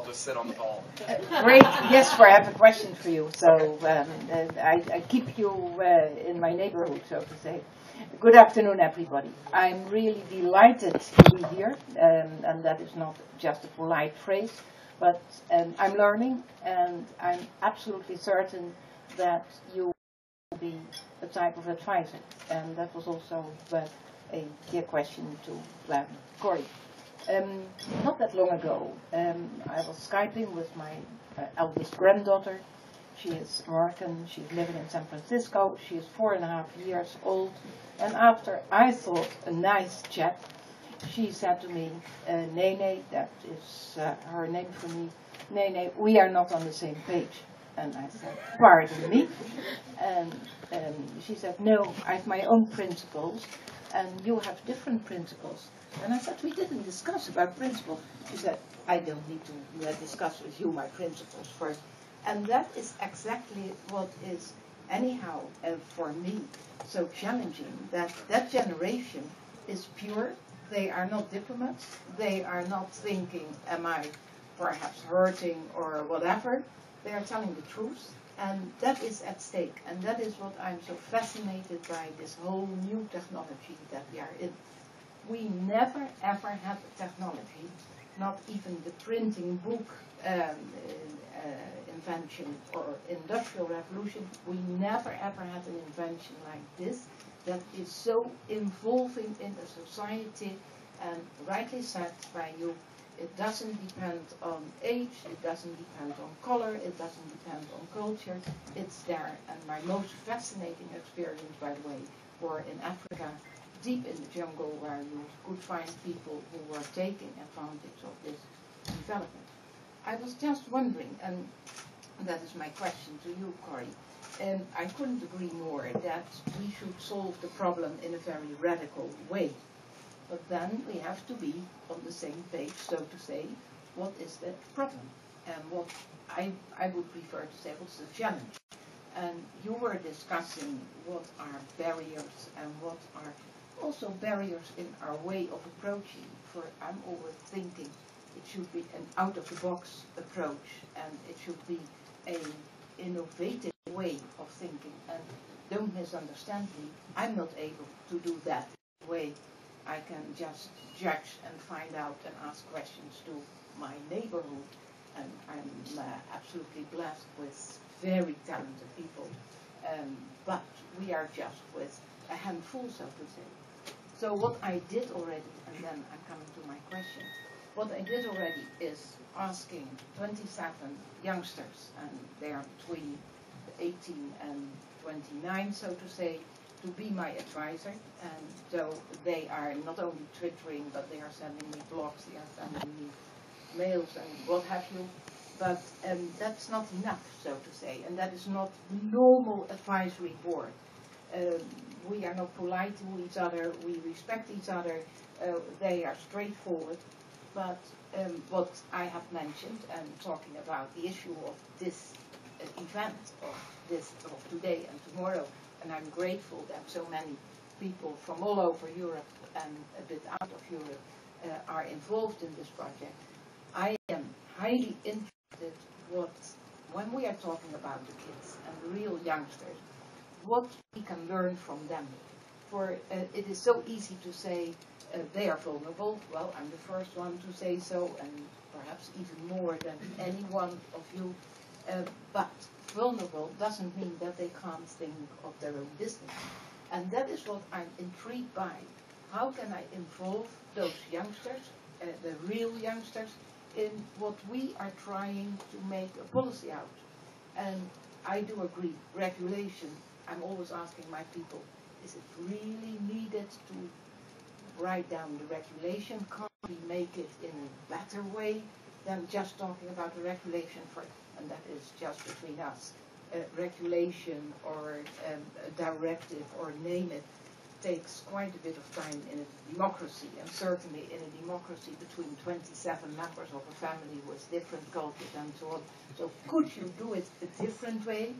just sit on the ball. Great. Yes, I have a question for you. So I keep you in my neighborhood, so to say. Good afternoon, everybody. I'm really delighted to be here, and that is not just a polite phrase, but I'm learning, and I'm absolutely certain that you will be a type of advisor. And that was also a dear question to Cory. Not that long ago, I was Skyping with my eldest granddaughter. She is American, she's living in San Francisco, she is 4.5 years old, and after I thought a nice chat, she said to me, Nene, that is her name for me, Nene, we are not on the same page. And I said, pardon me? And she said, no, I have my own principles, and you have different principles. And I said, we didn't discuss about principles. She said, I don't need to discuss with you my principles first. And that is exactly what is, anyhow, for me, so challenging, that generation is pure. They are not diplomats. They are not thinking, am I perhaps hurting or whatever. They are telling the truth. And that is at stake. And that is what I'm so fascinated by, this whole new technology that we are in. We never ever had a technology, not even the printing book invention or industrial revolution, we never ever had an invention like this that is so involving in a society, and rightly said by you, it doesn't depend on age, it doesn't depend on color, it doesn't depend on culture, it's there. And my most fascinating experience, by the way, were in Africa, deep in the jungle, where you could find people who were taking advantage of this development. I was just wondering, and that is my question to you, Cory, and I couldn't agree more that we should solve the problem in a very radical way. But then we have to be on the same page, so to say, what is the problem? And what I would prefer to say, what's the challenge? And you were discussing what are barriers and what are also barriers in our way of approaching. For I'm always thinking it should be an out-of-the-box approach, and it should be an innovative way of thinking. And don't misunderstand me, I'm not able to do that way. I can just judge and find out and ask questions to my neighborhood, and I'm absolutely blessed with very talented people. But we are just with a handful, so to say. So what I did already, and then I'm coming to my question, what I did already is asking 27 youngsters, and they are between 18 and 29, so to say, to be my advisor. And so they are not only twittering, but they are sending me blogs, they are sending me mails and what have you. But that's not enough, so to say, and that is not normal advisory board. We are not polite to each other, we respect each other, they are straightforward. But what I have mentioned, and talking about the issue of this event, of today and tomorrow, and I'm grateful that so many people from all over Europe and a bit out of Europe are involved in this project. I am highly interested when we are talking about the kids and the real youngsters, what we can learn from them. For it is so easy to say they are vulnerable. Well, I'm the first one to say so, and perhaps even more than any one of you. But vulnerable doesn't mean that they can't think of their own business. And that is what I'm intrigued by. How can I involve those youngsters, the real youngsters, in what we are trying to make a policy out? And I do agree, regulation, I'm always asking my people, is it really needed to write down the regulation? Can't we make it in a better way than just talking about the regulation for, and that is just between us, regulation or a directive or name it, takes quite a bit of time in a democracy, and certainly in a democracy between 27 members of a family with different cultures and so on. So could you do it a different way?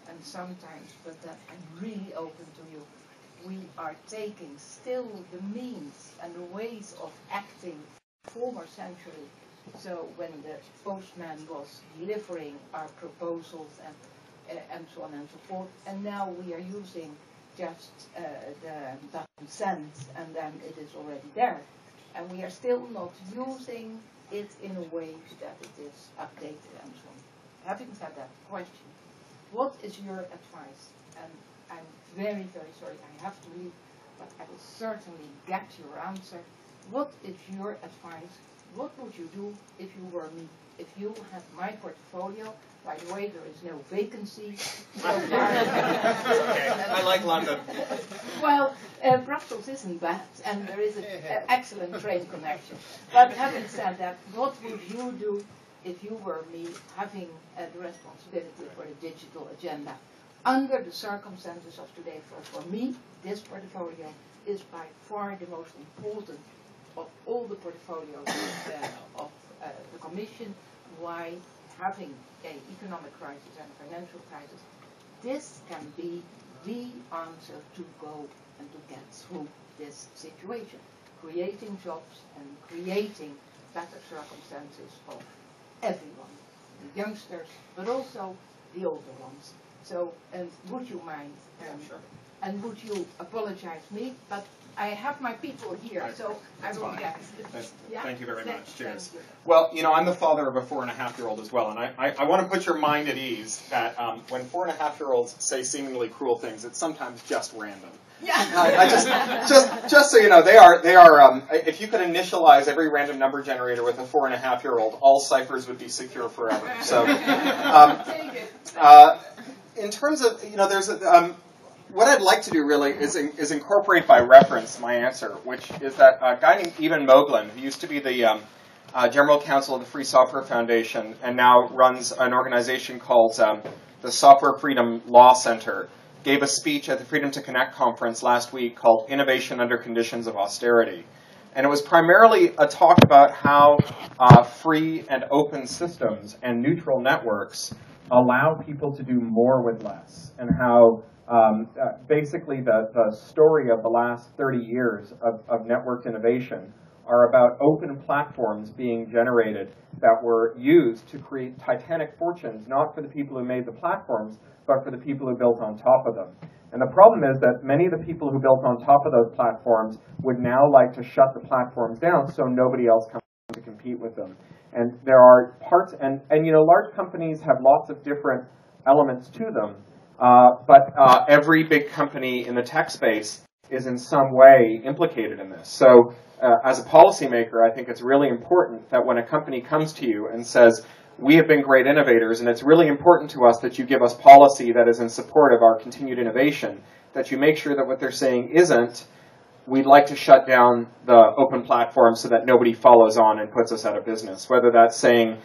And sometimes, but that I'm really open to you, we are taking still the means and the ways of acting former century So when the postman was delivering our proposals and so on and so forth, and now we are using just the consent, and then it is already there. And we are still not using it in a way that it is updated and so on. Having said that, question. What is your advice? And I'm very, very sorry, I have to leave, but I will certainly get your answer. What is your advice? What would you do if you were me? If you had my portfolio, by the way, there is no vacancy so far. Okay, I like London. Well, Brussels isn't bad, and there is an excellent train connection. But having said that, what would you do if you were me, having the responsibility for the digital agenda? Under the circumstances of today, for me, this portfolio is by far the most important of all the portfolios of the Commission. Why? Having an economic crisis and financial crisis, this can be the answer to go and to get through this situation, creating jobs and creating better circumstances for everyone, the youngsters, but also the older ones. So, would you mind? Sure. And would you apologize me? But I have my people here, so I will get. Yeah? Thank you very much. Cheers. You. Well, you know, I'm the father of a 4.5-year-old as well, and I want to put your mind at ease that when 4.5-year-olds say seemingly cruel things, it's sometimes just random. Yeah. Just so you know, they are. If you could initialize every random number generator with a 4.5-year-old, all ciphers would be secure forever. So, in terms of, you know, there's a. What I'd like to do really is incorporate by reference my answer, which is that a guy named Eben Moglen, who used to be the General Counsel of the Free Software Foundation and now runs an organization called the Software Freedom Law Center, gave a speech at the Freedom to Connect conference last week called Innovation Under Conditions of Austerity. And it was primarily a talk about how free and open systems and neutral networks allow people to do more with less, and how basically the story of the last 30 years of networked innovation are about open platforms being generated that were used to create titanic fortunes, not for the people who made the platforms, but for the people who built on top of them. And the problem is that many of the people who built on top of those platforms would now like to shut the platforms down so nobody else comes to compete with them. And there are parts, and you know, large companies have lots of different elements to them. But every big company in the tech space is in some way implicated in this. So as a policymaker, I think it's really important that when a company comes to you and says, we have been great innovators, and it's really important to us that you give us policy that is in support of our continued innovation, that you make sure that what they're saying isn't, we'd like to shut down the open platform so that nobody follows on and puts us out of business. Whether that's saying,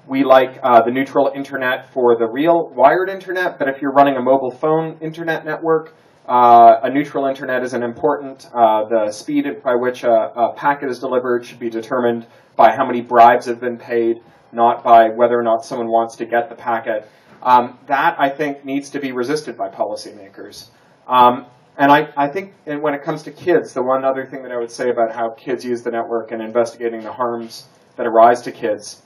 we like the neutral internet for the real wired internet, but if you're running a mobile phone internet network, a neutral internet isn't important. The speed by which a packet is delivered should be determined by how many bribes have been paid, not by whether or not someone wants to get the packet. That, I think, needs to be resisted by policymakers. And I think when it comes to kids, the one other thing that I would say about how kids use the network and investigating the harms that arise to kids,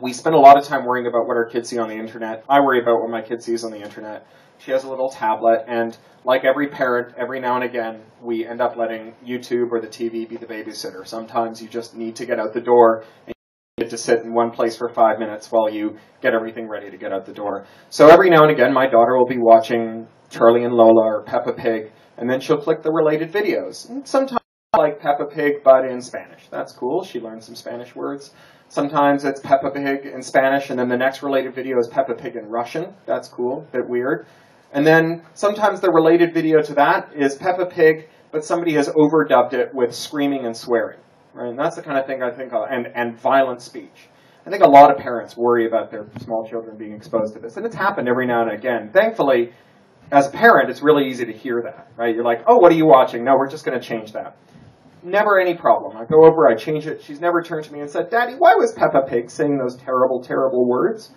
we spend a lot of time worrying about what our kids see on the internet. I worry about what my kid sees on the internet. She has a little tablet, and like every parent, every now and again, we end up letting YouTube or the TV be the babysitter. Sometimes you just need to get out the door, and you get to sit in one place for 5 minutes while you get everything ready to get out the door. So every now and again, my daughter will be watching Charlie and Lola or Peppa Pig, and then she'll click the related videos. And sometimes like Peppa Pig, but in Spanish. That's cool. She learned some Spanish words. Sometimes it's Peppa Pig in Spanish, and then the next related video is Peppa Pig in Russian. That's cool, bit weird. And then sometimes the related video to that is Peppa Pig, but somebody has overdubbed it with screaming and swearing. Right? And that's the kind of thing I think, and violent speech. I think a lot of parents worry about their small children being exposed to this, and it's happened every now and again. Thankfully, as a parent, it's really easy to hear that. Right? You're like, oh, what are you watching? No, we're just going to change that. Never any problem. I go over, I change it. She's never turned to me and said, Daddy, why was Peppa Pig saying those terrible, terrible words?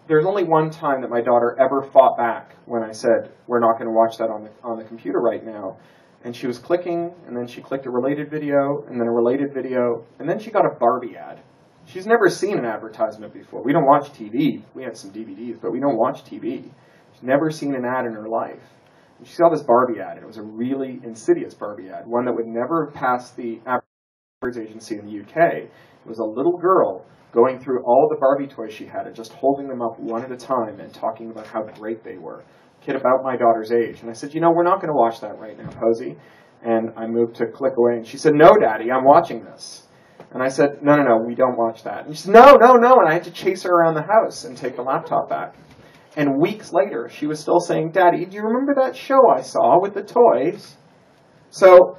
There's only one time that my daughter ever fought back when I said, we're not going to watch that on the computer right now. And she was clicking, and then she clicked a related video, and then a related video, and then she got a Barbie ad. She's never seen an advertisement before. We don't watch TV. We have some DVDs, but we don't watch TV. She's never seen an ad in her life. And she saw this Barbie ad, and it was a really insidious Barbie ad, one that would never pass the advertising agency in the UK. It was a little girl going through all the Barbie toys she had and just holding them up one at a time and talking about how great they were. Kid about my daughter's age. And I said, we're not going to watch that right now, Posey. And I moved to click away. And she said, no, Daddy, I'm watching this. And I said, no, we don't watch that. And she said, no. And I had to chase her around the house and take the laptop back. And weeks later, she was still saying, Daddy, do you remember that show I saw with the toys? So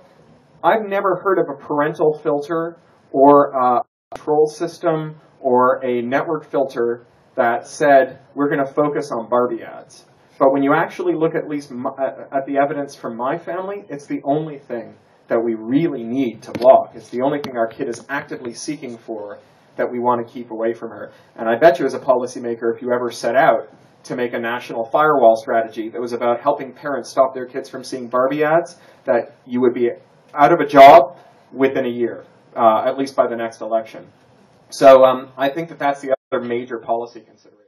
I've never heard of a parental filter or a control system or a network filter that said, we're going to focus on Barbie ads. But when you actually look at least at the evidence from my family, it's the only thing that we really need to block. It's the only thing our kid is actively seeking for that we want to keep away from her. And I bet you as a policymaker, if you ever set out to make a national firewall strategy that was about helping parents stop their kids from seeing Barbie ads, that you would be out of a job within a year, at least by the next election. So I think that that's the other major policy consideration.